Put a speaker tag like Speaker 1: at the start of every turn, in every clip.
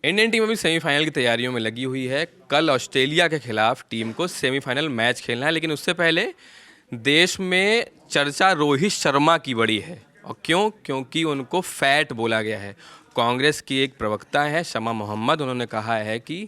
Speaker 1: Indian team अभी semifinal की तैयारियों में लगी हुई है। कल ऑस्ट्रेलिया के खिलाफ टीम को सेमीफाइनल मैच खेलना है, लेकिन उससे पहले देश में चर्चा रोहित शर्मा की बड़ी है। और क्यों? क्योंकि उनको फैट बोला गया है। कांग्रेस की एक प्रवक्ता है शमा मोहम्मद, उन्होंने कहा है कि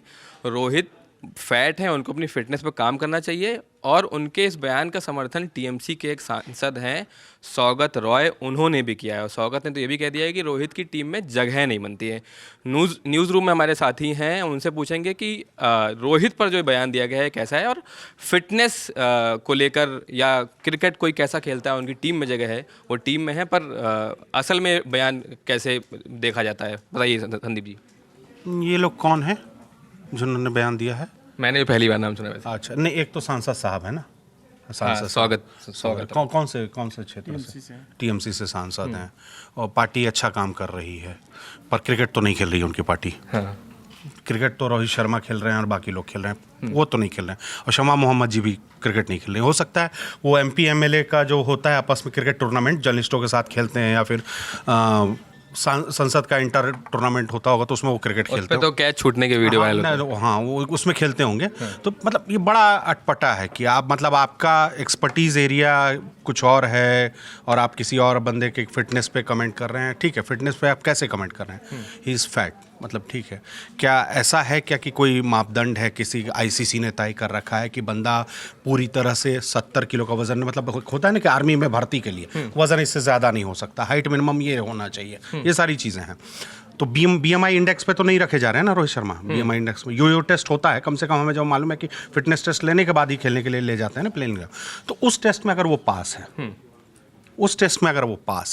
Speaker 1: रोहित फैट हैं, उनको अपनी फिटनेस पर काम करना चाहिए। और उनके इस बयान का समर्थन टीएमसी के एक सांसद हैं सौगत रॉय, उन्होंने भी किया है। और सौगत ने तो ये भी कह दिया है कि रोहित की टीम में जगह नहीं बनती है। न्यूज़ रूम में हमारे साथी हैं, उनसे पूछेंगे कि रोहित पर जो बयान दिया गया है कैसा है, और फिटनेस को लेकर या क्रिकेट कोई कैसा खेलता है, उनकी टीम में जगह है, वो टीम में है, पर असल में बयान कैसे देखा जाता है, बताइए संदीप जी।
Speaker 2: ये लोग कौन हैं जिन्होंने बयान दिया है?
Speaker 1: मैंने भी पहली बार नाम सुना वैसे।
Speaker 2: अच्छा, नहीं, एक तो सांसद साहब है ना, सांसद
Speaker 1: स्वागत।
Speaker 2: कौन से क्षेत्र से? टीएमसी से सांसद हैं और पार्टी अच्छा काम कर रही है, पर क्रिकेट तो नहीं खेल रही है उनकी पार्टी।
Speaker 1: हाँ।
Speaker 2: क्रिकेट तो रोहित शर्मा खेल रहे हैं और बाकी लोग खेल रहे हैं, वो तो नहीं खेल रहे हैं। और शमा मोहम्मद जी भी क्रिकेट नहीं खेल रहे हैं। हो सकता है वो एमपी एमएलए का जो होता है आपस में क्रिकेट टूर्नामेंट जर्नलिस्टों के साथ खेलते हैं, या फिर संसद का इंटर टूर्नामेंट होता होगा तो उसमें वो क्रिकेट खेलते हैं।
Speaker 1: तो कैच छूटने के वीडियो वायरल होते हैं।
Speaker 2: हाँ, वो उसमें खेलते होंगे। तो मतलब ये बड़ा अटपटा है कि आप, मतलब आपका एक्सपर्टीज़ एरिया कुछ और है और आप किसी और बंदे के फिटनेस पे कमेंट कर रहे हैं। ठीक है, फिटनेस पे आप कैसे कमेंट कर रहे हैं? ही इज़ फैट, मतलब ठीक है। क्या ऐसा है क्या कि कोई मापदंड है, किसी आईसीसी ने तय कर रखा है कि बंदा पूरी तरह से 70 किलो का वजन, मतलब होता है ना कि आर्मी में भर्ती के लिए वजन इससे ज़्यादा नहीं हो सकता, हाइट मिनिमम ये होना चाहिए, ये सारी चीज़ें हैं। तो बीएमआई इंडेक्स पे तो नहीं रखे जा रहे हैं ना रोहित शर्मा। बीएमआई इंडेक्स में यो टेस्ट होता है, कम से कम हमें जो मालूम है कि फिटनेस टेस्ट लेने के बाद ही खेलने के लिए ले जाते हैं ना प्लेन का। तो उस टेस्ट में अगर वो पास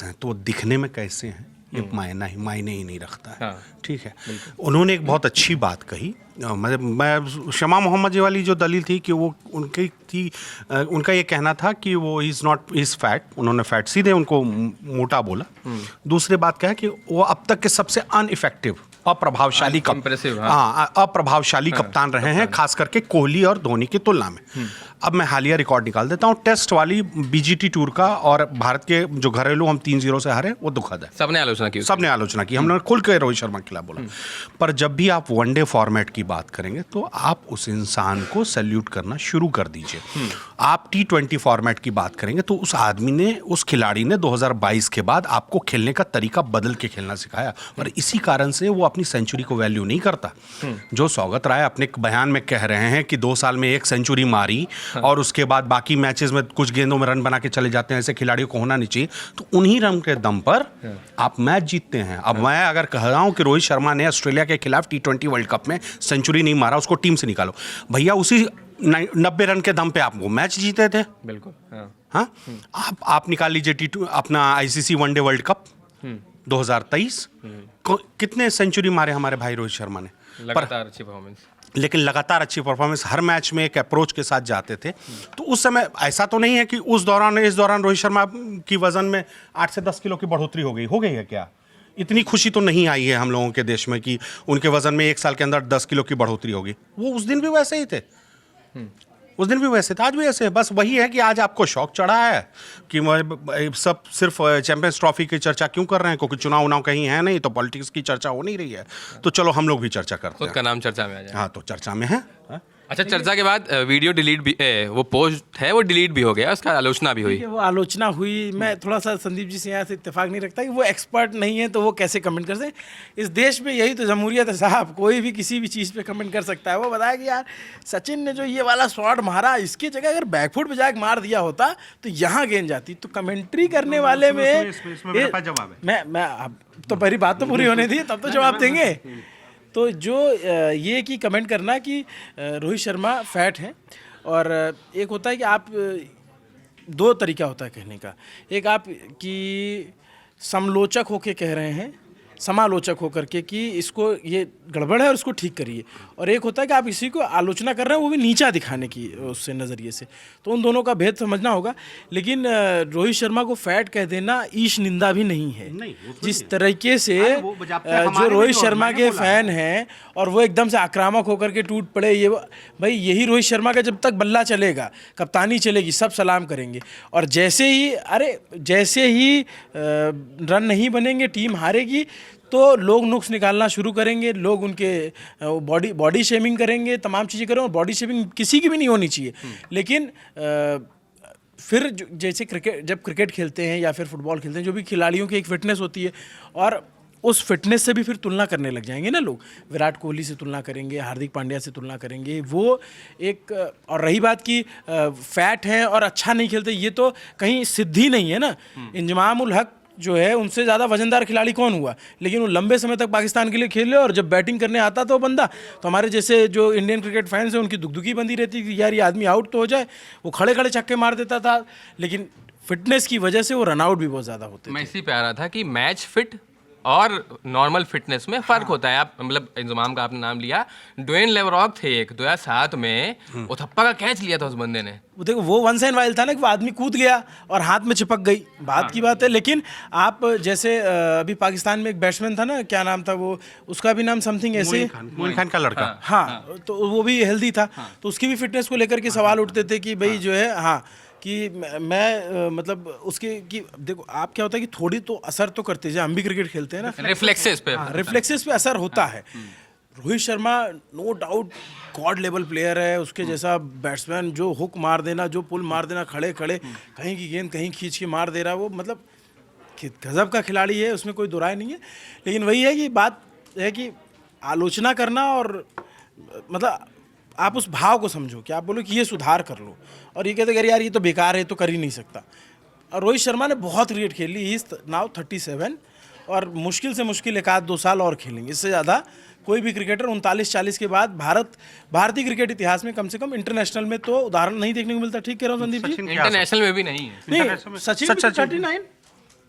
Speaker 2: है, तो वो दिखने में कैसे हैं ये मायने ही नहीं रखता है।
Speaker 1: हाँ,
Speaker 2: ठीक है। उन्होंने एक बहुत अच्छी बात कही। मैं शमा मोहम्मद जी वाली जो दलील थी कि वो उनकी थी, उनका ये कहना था कि वो इज़ फैट, उन्होंने फैट सीधे उनको मोटा बोला। दूसरी बात क्या है कि वो अब तक के सबसे अनइफेक्टिव, अप्रभावशाली कप्तान रहे हैं, खास करके कोहली और धोनी की तुलना में। अब मैं हालिया रिकॉर्ड निकाल देता हूँ टेस्ट वाली बीजीटी टूर का, और भारत के जो घरेलू हम 3-0 से हारे, वो दुखद है। सबने आलोचना की, हमने खुल के रोहित शर्मा के खिलाफ बोला। पर जब भी आप वनडे फॉर्मेट की बात करेंगे तो आप उस इंसान को सैल्यूट करना शुरू कर दीजिए। आप T20 फॉर्मेट की बात करेंगे तो उस खिलाड़ी ने 2022 के बाद आपको खेलने का तरीका बदल के खेलना सिखाया, और इसी कारण से वो अपनी सेंचुरी को वैल्यू नहीं करता। जो सौगत राय अपने बयान में कह रहे हैं कि 2 साल में 1 सेंचुरी मारी और उसके बाद बाकी मैचेस में कुछ गेंदों में रन बना के चले जाते हैं, ऐसे खिलाड़ियों को होना नहीं चाहिए। तो उन्हीं रन के दम पर आप मैच जीतते हैं। अब मैं अगर कह रहा हूं कि रोहित शर्मा ने ऑस्ट्रेलिया के खिलाफ T20 वर्ल्ड कप में सेंचुरी नहीं मारा, उसको टीम से निकालो भैया, उसी 90 रन के दम पे आप वो मैच जीते थे।
Speaker 1: बिल्कुल।
Speaker 2: हाँ, आप निकाल लीजिए अपना आईसीसी वनडे वर्ल्ड कप 2023, कितने सेंचुरी मारे हमारे भाई रोहित शर्मा ने।
Speaker 1: लगातार अच्छी परफॉर्मेंस,
Speaker 2: लेकिन लगातार अच्छी परफॉर्मेंस, हर मैच में एक अप्रोच के साथ जाते थे। तो उस समय ऐसा तो नहीं है कि इस दौरान रोहित शर्मा की वजन में 8 से 10 किलो की बढ़ोतरी हो गई है क्या? इतनी खुशी तो नहीं आई है हम लोगों के देश में कि उनके वजन में 1 साल के अंदर 10 किलो की बढ़ोतरी होगी। वो उस दिन भी वैसे ही थे, आज भी ऐसे है। बस वही है कि आज आपको शौक चढ़ा है कि सब सिर्फ चैंपियंस ट्रॉफी की चर्चा क्यों कर रहे हैं, क्योंकि चुनाव कहीं है नहीं, तो पॉलिटिक्स की चर्चा हो नहीं रही है। तो चलो हम लोग भी चर्चा करते हैं।
Speaker 1: खुद का नाम चर्चा में आ जाए।
Speaker 2: हाँ, तो चर्चा में है।
Speaker 1: अच्छा, चर्चा के बाद वीडियो डिलीट भी, वो पोस्ट है वो डिलीट भी हो गया, उसका आलोचना भी हुई।
Speaker 3: वो आलोचना हुई। मैं थोड़ा सा संदीप जी से यहाँ से इत्तेफाक नहीं रखता कि वो एक्सपर्ट नहीं है तो वो कैसे कमेंट कर सकते। इस देश में यही तो जमहूरियत है साहब, कोई भी किसी भी चीज़ पे कमेंट कर सकता है। वो बताया कि यार सचिन ने जो ये वाला शॉट मारा, इसकी जगह अगर बैकफुट पे जाके मार दिया होता तो यहाँ गेंद जाती। तो कमेंट्री करने वाले में मैं तो पहली बात तो पूरी होने दी, तब तो जवाब देंगे। तो जो ये कि कमेंट करना कि रोहित शर्मा फैट हैं, और एक होता है कि आप 2 तरीका होता है कहने का। एक आप कि समालोचक होके कह रहे हैं, समालोचक होकर के कि इसको ये गड़बड़ है और इसको ठीक करिए, और एक होता है कि आप इसी को आलोचना कर रहे हैं वो भी नीचा दिखाने की उससे नज़रिए से। तो उन दोनों का भेद समझना होगा। लेकिन रोहित शर्मा को फैट कह देना ईश निंदा भी नहीं है। जिस तरीके से जो रोहित शर्मा के फैन हैं और वो एकदम से आक्रामक होकर के टूट पड़े, ये भाई यही रोहित शर्मा का जब तक बल्ला चलेगा, कप्तानी चलेगी, सब सलाम करेंगे। और जैसे ही रन नहीं बनेंगे, टीम हारेगी, तो लोग नुक्स निकालना शुरू करेंगे, लोग उनके बॉडी शेमिंग करेंगे, तमाम चीज़ें करेंगे। और बॉडी शेमिंग किसी की भी नहीं होनी चाहिए, लेकिन फिर जैसे जब क्रिकेट खेलते हैं या फिर फुटबॉल खेलते हैं, जो भी खिलाड़ियों की एक फिटनेस होती है, और उस फिटनेस से भी फिर तुलना करने लग जाएंगे ना लोग। विराट कोहली से तुलना करेंगे, हार्दिक पांड्या से तुलना करेंगे, वो एक। और रही बात की फैट है और अच्छा नहीं खेलते, ये तो कहीं सिद्धि नहीं है ना। इंजमाम उल हक जो है, उनसे ज़्यादा वजनदार खिलाड़ी कौन हुआ, लेकिन वो लंबे समय तक पाकिस्तान के लिए खेले, और जब बैटिंग करने आता था वो बंदा, तो हमारे जैसे जो इंडियन क्रिकेट फैंस हैं उनकी दुगदुगी बंदी रहती थी, यार ये आदमी आउट तो हो जाए। वो खड़े खड़े छक्के मार देता था, लेकिन फिटनेस की वजह से वो रन आउट भी बहुत ज़्यादा होते
Speaker 1: मैं इसी पे आ रहा था कि मैच फिट और नॉर्मल फिटनेस में फ़र्क होता है। आप मतलब इंजमाम का आपने नाम लिया, ड्वेन लेवरॉक थे एक 2007 में, उथप्पा का कैच लिया था उस बंदे ने।
Speaker 3: वो देखो, वो वंस एंड वाइल्ड था ना कि वो आदमी कूद गया और हाथ में चिपक गई, बात की बात है। लेकिन आप जैसे अभी पाकिस्तान में एक बैट्समैन था ना, क्या नाम था वो, उसका भी नाम समथिंग ऐसे,
Speaker 2: मोइन खान का लड़का।
Speaker 3: हाँ, तो वो भी हेल्दी था, तो उसकी भी फिटनेस को लेकर के सवाल उठते थे कि भाई जो है, हाँ, कि मैं मतलब उसके कि देखो, आप क्या होता है कि थोड़ी तो असर तो करते हैं, हम भी क्रिकेट खेलते हैं ना,
Speaker 1: रिफ्लेक्सेस पे।
Speaker 3: रिफ्लेक्सेस पे असर होता है। Rohit Sharma no doubt god level player है, उसके जैसा बैट्समैन, जो हुक मार देना, जो पुल मार देना, खड़े खड़े कहीं की गेंद कहीं खींच के मार दे रहा है, वो मतलब गजब का खिलाड़ी है, उसमें कोई दो राय नहीं है। लेकिन वही है कि बात है कि आलोचना करना, और मतलब आप उस भाव को समझो कि आप बोलो कि ये सुधार कर लो, और ये कहते यार ये तो बेकार है, तो कर ही नहीं सकता। और रोहित शर्मा ने बहुत क्रिकेट खेली, ही इज नाउ 37, और मुश्किल से मुश्किल 1-2 साल और खेलेंगे, इससे ज़्यादा कोई भी क्रिकेटर 39-40 के बाद भारतीय क्रिकेट इतिहास में, कम से कम इंटरनेशनल में तो उदाहरण नहीं देखने को मिलता। ठीक कह रहा हूँ संदीप जी?
Speaker 1: इंटरनेशनल में भी नहीं है।
Speaker 3: नहीं, सचिन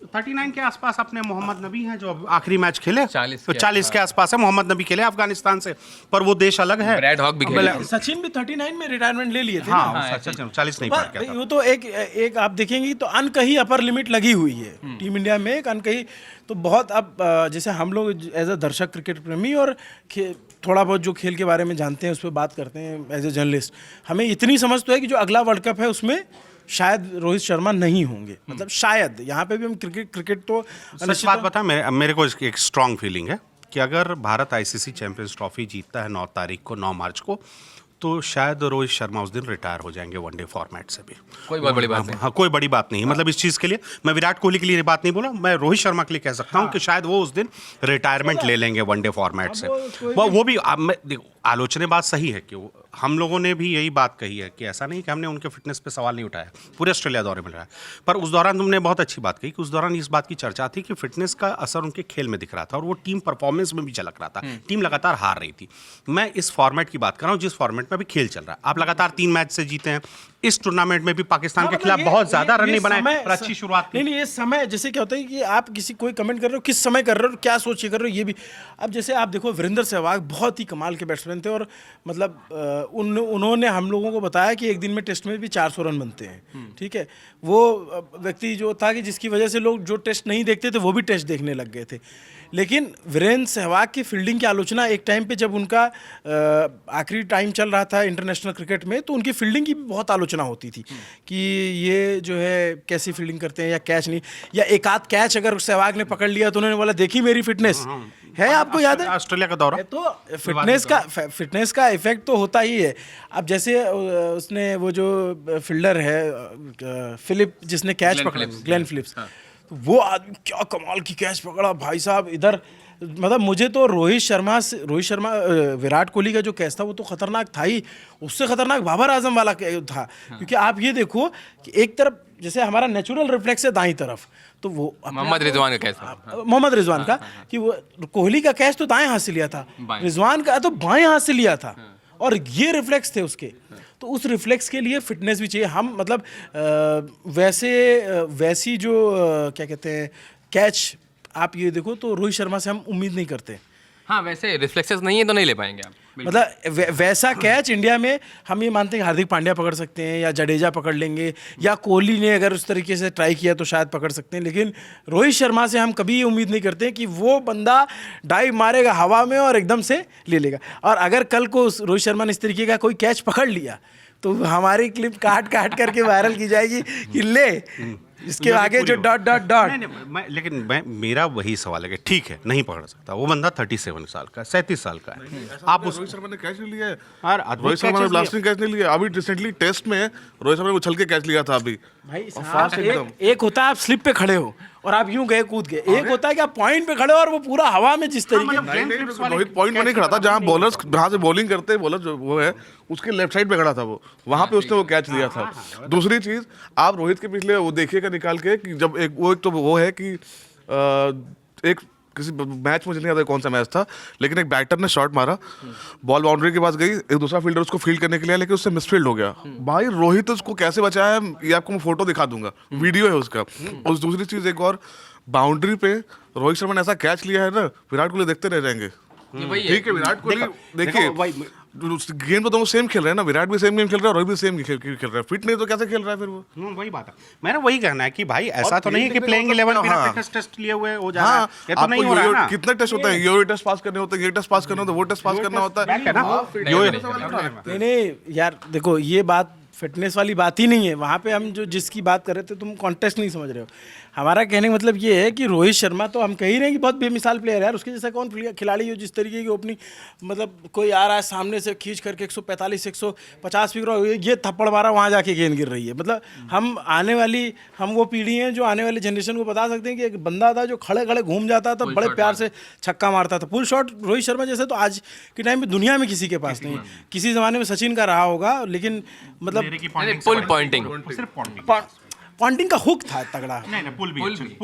Speaker 2: 39 के आसपास अपने मोहम्मद नबी हैं, जो आखिरी मैच खेले
Speaker 1: 40
Speaker 2: के आसपास है। मोहम्मद नबी खेले अफगानिस्तान से, पर वो देश अलग है।
Speaker 1: ब्रैड हॉक भी खेले।
Speaker 3: सचिन भी 39 में रिटायरमेंट ले लिए थे।
Speaker 2: हाँ, 40 नहीं पार किया था।
Speaker 3: वो तो एक आप देखेंगे तो अनकही अपर लिमिट लगी हुई है टीम इंडिया में, एक अनकही। तो बहुत अब जैसे हम लोग एज अ दर्शक, क्रिकेट प्रेमी, और थोड़ा बहुत जो खेल के बारे में जानते हैं उस पर बात करते हैं एज ए जर्नलिस्ट, हमें इतनी समझ तो है कि जो अगला वर्ल्ड कप है उसमें शायद रोहित शर्मा नहीं होंगे। मतलब शायद यहाँ पे भी हम क्रिकेट तो
Speaker 2: सच बात बता, मेरे को एक स्ट्रांग फीलिंग है कि अगर भारत आईसीसी चैंपियंस ट्रॉफी जीतता है 9 मार्च को, तो शायद रोहित शर्मा उस दिन रिटायर हो जाएंगे वनडे फॉर्मेट से भी।
Speaker 1: कोई बहुत बड़ी बात नहीं।
Speaker 2: हाँ, कोई बड़ी बात नहीं है। मतलब इस चीज़ के लिए मैं विराट कोहली के लिए बात नहीं बोला, मैं रोहित शर्मा के लिए कह सकता हूँ कि शायद वो उस दिन रिटायरमेंट ले लेंगे वनडे फॉर्मेट से। वो भी देखो, आलोचना बात सही है कि हम लोगों ने भी यही बात कही है कि ऐसा नहीं कि हमने उनके फिटनेस पे सवाल नहीं उठाया, पूरे ऑस्ट्रेलिया दौरे में रहा। पर उस दौरान तुमने बहुत अच्छी बात कही कि उस दौरान इस बात की चर्चा थी कि फिटनेस का असर उनके खेल में दिख रहा था, और वो टीम परफॉर्मेंस में भी झलक रहा था। टीम लगातार हार रही थी। मैं इस फॉर्मेट की बात कर रहा हूँ जिस फॉर्मेट में अभी खेल चल रहा है। आप लगातार 3 मैच से जीते हैं। इस टूर्नामेंट में भी पाकिस्तान के खिलाफ बहुत ज्यादा रन नहीं बनाए, पर अच्छी शुरुआत की।
Speaker 3: नहीं, ये समय जैसे क्या होता है कि आप कोई कमेंट कर रहे हो, किस समय कर रहे हो, क्या सोच के कर रहे हो, ये भी। अब जैसे आप देखो, वीरेंद्र सहवाग बहुत ही कमाल के बैट्समैन थे, और मतलब उन्होंने हम लोगों को बताया कि एक दिन में टेस्ट में भी 400 रन बनते हैं। ठीक है, वो व्यक्ति जो था कि जिसकी वजह से लोग जो टेस्ट नहीं देखते थे वो भी टेस्ट देखने लग गए थे। लेकिन वीरेंद्र सहवाग की फील्डिंग की आलोचना एक टाइम पे, जब उनका आखिरी टाइम चल रहा था इंटरनेशनल क्रिकेट में, तो उनकी फील्डिंग की भी बहुत आलोचना होती थी कि ये जो है कैसी फील्डिंग करते हैं, या कैच नहीं, या एक आध कैच अगर सहवाग ने पकड़ लिया तो उन्होंने बोला देखी मेरी फिटनेस है। आपको याद है
Speaker 2: ऑस्ट्रेलिया का दौरा?
Speaker 3: तो फिटनेस का इफेक्ट तो होता ही है। अब जैसे उसने वो जो फील्डर है फिलिप, जिसने कैच पकड़ा, ग्लेन फिलिप्स, वो आदमी क्या कमाल की कैच पकड़ा भाई साहब इधर। मतलब मुझे तो रोहित शर्मा विराट कोहली का जो कैच था वो तो खतरनाक था ही, उससे खतरनाक बाबर आजम वाला था। क्योंकि आप ये देखो कि एक तरफ जैसे हमारा नेचुरल रिफ्लेक्स है दाईं तरफ, तो वो
Speaker 1: मोहम्मद रिजवान का कैच,
Speaker 3: मोहम्मद रिजवान का, कि वो कोहली का कैच तो दाएं हाथ से लिया था, रिजवान का तो बाएं हाथ से लिया था, और ये रिफ्लेक्स थे उसके। तो उस रिफ्लेक्स के लिए फिटनेस भी चाहिए। हम मतलब वैसी जो क्या कहते हैं कैच, आप ये देखो तो रोहित शर्मा से हम उम्मीद नहीं करते।
Speaker 1: हाँ, वैसे रिफ्लेक्सेस नहीं है तो नहीं ले पाएंगे आप।
Speaker 3: मतलब वैसा कैच इंडिया में हम ये मानते हैं हार्दिक पांड्या पकड़ सकते हैं, या जडेजा पकड़ लेंगे, या कोहली ने अगर उस तरीके से ट्राई किया तो शायद पकड़ सकते हैं। लेकिन रोहित शर्मा से हम कभी ये उम्मीद नहीं करते कि वो बंदा डाइव मारेगा हवा में और एकदम से ले लेगा। और अगर कल को रोहित शर्मा ने इस तरीके का कोई कैच पकड़ लिया तो हमारी क्लिप काट करके वायरल की जाएगी कि ले इसके आगे जो डॉट डॉट डॉट,
Speaker 2: लेकिन मेरा वही सवाल है कि ठीक है नहीं पकड़ सकता वो बंदा 37 साल का 37 साल का है। आप
Speaker 4: रोहित शर्मा ने कैच नहीं लिया है,
Speaker 2: अद्भुत
Speaker 4: रोहित शर्मा ने
Speaker 2: catches
Speaker 4: ब्लास्टिंग कैच नहीं लिया। अभी रिसेंटली टेस्ट में रोहित शर्मा ने उछल के कैच लिया था अभी।
Speaker 3: भाई
Speaker 4: और
Speaker 3: साहब,
Speaker 4: fast एकदम।
Speaker 3: एक होता है आप स्लिप पे खड़े हो और आप यूं गए कूद गए, एक होता है कि आप पॉइंट पे खड़े हो और वो पूरा हवा में जिस तरीके
Speaker 4: रोहित पॉइंट में नहीं खड़ा था, जहाँ बॉलर्स जहाँ से बॉलिंग करते हैं बॉलर जो वो है उसके लेफ्ट साइड पे खड़ा था वो, वहां पे उसने वो कैच लिया था। दूसरी चीज आप रोहित के पिछले वो देखिएगा निकाल के कि जब एक तो वो है कि एक किसी मैच मुझे नहीं याद है कौन सा मैच था, लेकिन एक बैटर ने शॉट मारा, बॉल बाउंड्री के पास गई, एक दूसरा फील्डर उसको फील्ड करने के लिए लेकिन उससे मिसफील्ड हो गया। भाई रोहित उसको कैसे बचाया है ये आपको मैं फोटो दिखा दूंगा, वीडियो है उसका। और दूसरी चीज एक और, बाउंड्री पे रोहित शर्मा ने ऐसा कैच लिया है ना, विराट कोहली देखते रह जाएंगे। ठीक है, विराट कोहली देखिए गेम तो दोनों सेम खेल रहे हैं ना, विराट भी सेम गेम खेल रहा है, रोहित भी सेम खेल रहा है। फिट नहीं तो कैसे खेल रहा है फिर वो?
Speaker 2: वही बात है, मैंने वही कहना है कि भाई ऐसा तो नहीं है कि प्लेइंग 11 बिना फिटनेस टेस्ट लिए हुए हो जा रहा है, ये तो नहीं हो रहा है ना।
Speaker 4: कितने टेस्ट होते हैं, ये टेस्ट पास करने होते हैं, ये टेस्ट पास करना होता है, वो टेस्ट पास करना होता है।
Speaker 3: नहीं यार देखो, ये बात फिटनेस वाली बात ही नहीं है। वहाँ पे हम जो जिसकी बात कर रहे थे, तुम कॉन्टेस्ट नहीं समझ रहे हो। हमारा कहने का मतलब ये है कि रोहित शर्मा तो हम कह ही रहे हैं कि बहुत बेमिसाल प्लेयर है यार, उसके जैसा कौन खिलाड़ी हो जिस तरीके की ओपनिंग, मतलब कोई आ रहा है सामने से खींच करके 145 150 फिगर ये थप्पड़ मारा, वहाँ जाके गेंद गिर रही है। मतलब हम वो पीढ़ी हैं जो आने वाली जनरेशन को बता सकते हैं कि एक बंदा था जो खड़े खड़े घूम जाता था, बड़े प्यार से छक्का मारता था। फुल शॉट रोहित शर्मा जैसे तो आज के टाइम में दुनिया में किसी के पास नहीं। किसी ज़माने में सचिन का रहा होगा, लेकिन मतलब
Speaker 1: पुल पॉइंटिंग,
Speaker 3: पॉइंटिंग का हुक था तगड़ा।
Speaker 2: नहीं पुल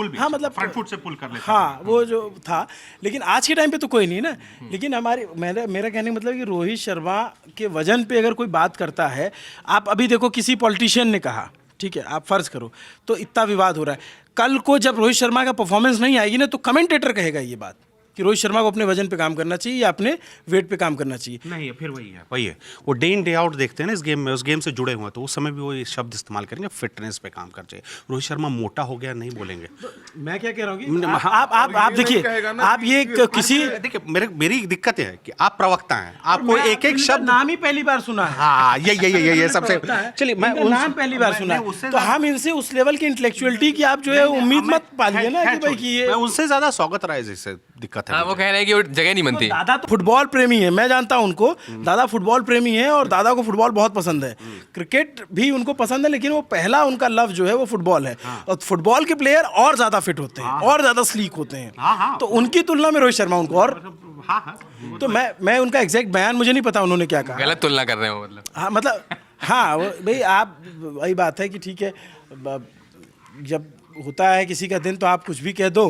Speaker 2: भी
Speaker 3: हाँ, मतलब
Speaker 2: फ्रंट फुट से पुल कर लेते
Speaker 3: हाँ, वो जो था। लेकिन आज के टाइम पे तो कोई नहीं ना। लेकिन मेरा कहने का मतलब कि रोहित शर्मा के वजन पे अगर कोई बात करता है, आप अभी देखो किसी पॉलिटिशियन ने कहा, ठीक है, आप फर्ज करो, तो इतना विवाद हो रहा है। कल को जब रोहित शर्मा का परफॉर्मेंस नहीं आएगी ना, तो कमेंटेटर कहेगा ये बात कि रोहित शर्मा को अपने वजन पे काम करना चाहिए या अपने वेट पे काम करना चाहिए।
Speaker 2: नहीं, फिर वही है वो डे इन डे आउट देखते हैं ना इस गेम में, उस गेम से जुड़े हुए हैं, तो उस समय भी वो ये शब्द इस्तेमाल करेंगे, फिटनेस पे काम कर चाहिए। रोहित शर्मा मोटा हो गया नहीं बोलेंगे।
Speaker 3: तो मैं क्या कह रहा हूँ कि आप देखिए, आप ये किसी
Speaker 2: देखिए मेरी दिक्कत है कि आप प्रवक्ता हैं, आपको एक एक शब्द
Speaker 3: नाम ही पहली बार सुना है।
Speaker 2: हाँ, ये सबसे चलिए, मैं
Speaker 3: नाम पहली बार सुना है, तो हम इनसे उस लेवल की इंटेलेक्चुअलिटी की आप जो है उम्मीद मत पालिए ना कि भाई कि ये
Speaker 2: उनसे ज्यादा स्वागत राय जैसे दिक्कत है।
Speaker 1: वो कह रहे हैं कि वो जगह नहीं बनती।
Speaker 3: दादा तो फुटबॉल प्रेमी है, मैं जानता हूं उनको, दादा फुटबॉल प्रेमी है और दादा को फुटबॉल बहुत पसंद है। क्रिकेट भी उनको पसंद है, लेकिन वो पहला उनका लव जो है वो फुटबॉल है। और फुटबॉल के प्लेयर और ज्यादा फिट होते हैं और ज्यादा स्लीक होते हैं, तो उनकी तुलना में रोहित शर्मा उनको और तो मैं उनका एग्जैक्ट बयान मुझे नहीं पता उन्होंने क्या कहा।
Speaker 1: गलत तुलना कर रहे हो मतलब?
Speaker 3: हाँ, मतलब हाँ भाई, आप वही बात है कि ठीक है, जब होता है किसी का दिन तो आप कुछ भी कह दो,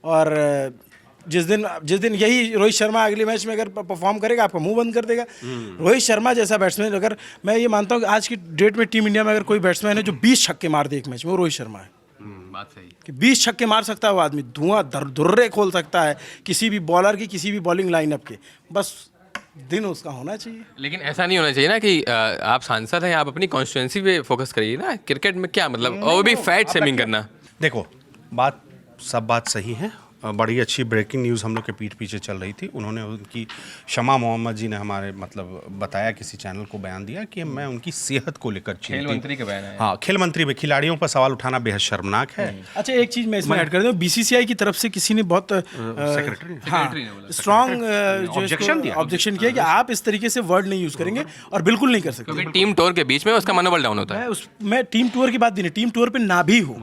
Speaker 3: और जिस दिन यही रोहित शर्मा अगले मैच में अगर परफॉर्म करेगा, आपका मुंह बंद कर देगा। रोहित शर्मा जैसा बैट्समैन, अगर मैं ये मानता हूँ कि आज की डेट में टीम इंडिया में अगर कोई बैट्समैन है जो 20 छक्के मार दे एक मैच में, वो रोहित शर्मा है।
Speaker 1: बात सही
Speaker 3: कि 20 छक्के मार सकता है वो आदमी, धुआं धुर्रे खोल सकता है किसी भी बॉलर की, किसी भी बॉलिंग लाइनअप के, बस दिन उसका होना चाहिए।
Speaker 1: लेकिन ऐसा नहीं होना चाहिए ना कि आप सांसद हैं, आप अपनी कॉन्स्टिट्यूंसी पे फोकस करिए ना। क्रिकेट में क्या मतलब, और वो भी फैट शेमिंग करना।
Speaker 2: देखो, सब बात सही है। बड़ी अच्छी ब्रेकिंग न्यूज़ हम लोग के पीठ पीछे चल रही थी। उन्होंने उनकी शमा मोहम्मद जी ने हमारे मतलब बताया, किसी चैनल को बयान दिया कि मैं उनकी सेहत को लेकर
Speaker 1: खेल मंत्री का बयान है।
Speaker 2: हाँ, खेल मंत्री पे खिलाड़ियों पर सवाल उठाना बेहद शर्मनाक है।
Speaker 3: अच्छा, एक चीज़ मैं इसमें ऐड कर दूं, बीसीसीआई की तरफ से किसी ने बहुत स्ट्रॉन्ग ऑब्जेक्शन किया कि आप इस तरीके से वर्ड नहीं यूज़ करेंगे और बिल्कुल नहीं कर सकते,
Speaker 1: क्योंकि टीम टूर के बीच में उसका मनोबल डाउन होता है।
Speaker 3: मैं टीम टूर की बात नहीं, टीम टूर पे ना भी हो,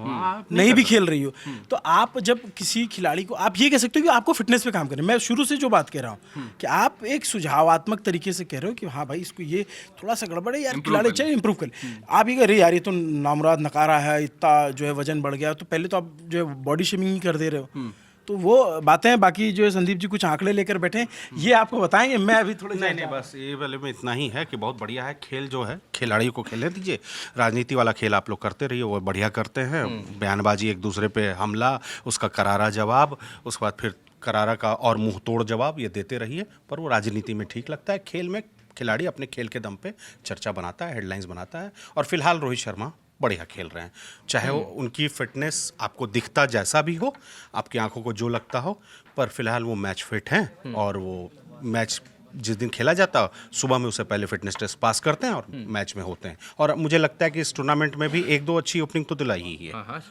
Speaker 3: नहीं भी खेल रही हो, तो आप जब किसी खिलाड़ी को आप ये कह सकते हो कि आपको फिटनेस पे काम करना है। मैं शुरू से जो बात कह रहा हूँ कि आप एक सुझावात्मक तरीके से कह रहे हो कि हाँ भाई, इसको ये थोड़ा सा गड़बड़ है यार, खिलाड़ी चाहिए इंप्रूव कर। आप ये कह रहे यार ये तो नामुराद नकारा है, इतना जो है वजन बढ़ गया, तो पहले तो आप जो है बॉडी शेमिंग ही कर दे रहे हो। तो वो बातें हैं। बाकी जो है संदीप जी कुछ आंकड़े लेकर बैठे हैं, ये आपको बताएंगे। मैं अभी थोड़े
Speaker 2: नहीं, बस ये वाले में इतना ही है कि बहुत बढ़िया है खेल, जो है खिलाड़ियों को खेलने दीजिए। राजनीति वाला खेल आप लोग करते रहिए, वो बढ़िया करते हैं। बयानबाजी, एक दूसरे पे हमला, उसका करारा जवाब, उसके बाद फिर करारा का और मुंह तोड़ जवाब, ये देते रहिए। पर वो राजनीति में ठीक लगता है। खेल में खिलाड़ी अपने खेल के दम पे चर्चा बनाता है, हेडलाइंस बनाता है। और फिलहाल रोहित शर्मा बढ़िया खेल रहे हैं, चाहे वो उनकी फिटनेस आपको दिखता जैसा भी हो, आपकी आंखों को जो लगता हो, पर फिलहाल वो मैच फिट हैं और वो मैच जिस दिन खेला जाता है सुबह में उससे पहले फिटनेस टेस्ट पास करते हैं और मैच में होते हैं। और मुझे लगता है कि इस टूर्नामेंट में भी 1-2 अच्छी ओपनिंग तो दिलाई ही है।
Speaker 1: हाँ,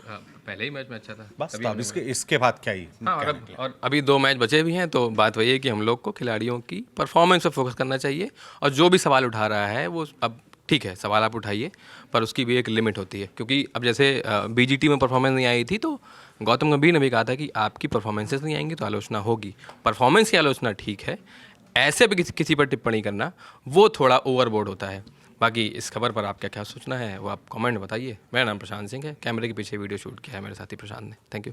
Speaker 1: पहले ही मैच में अच्छा था
Speaker 2: बस तो अब इसके बाद क्या ही
Speaker 1: और अभी 2 मैच बचे भी हैं, तो बात वही है कि हम लोग को खिलाड़ियों की परफॉर्मेंस पर फोकस करना चाहिए। और जो भी सवाल उठा रहा है वो अब ठीक है, सवाल आप उठाइए, पर उसकी भी एक लिमिट होती है। क्योंकि अब जैसे बीजीटी में परफॉर्मेंस नहीं आई थी तो गौतम गंभीर ने भी कहा था कि आपकी परफॉर्मेंसेस नहीं आएंगी तो आलोचना होगी। परफॉर्मेंस की आलोचना ठीक है, ऐसे भी किसी पर टिप्पणी करना वो थोड़ा ओवरबोर्ड होता है। बाकी इस खबर पर आप क्या सोचना है वो आप कमेंट में बताइए। मेरा नाम प्रशांत सिंह है, कैमरे के पीछे वीडियो शूट किया है मेरे साथी प्रशांत ने। Thank you.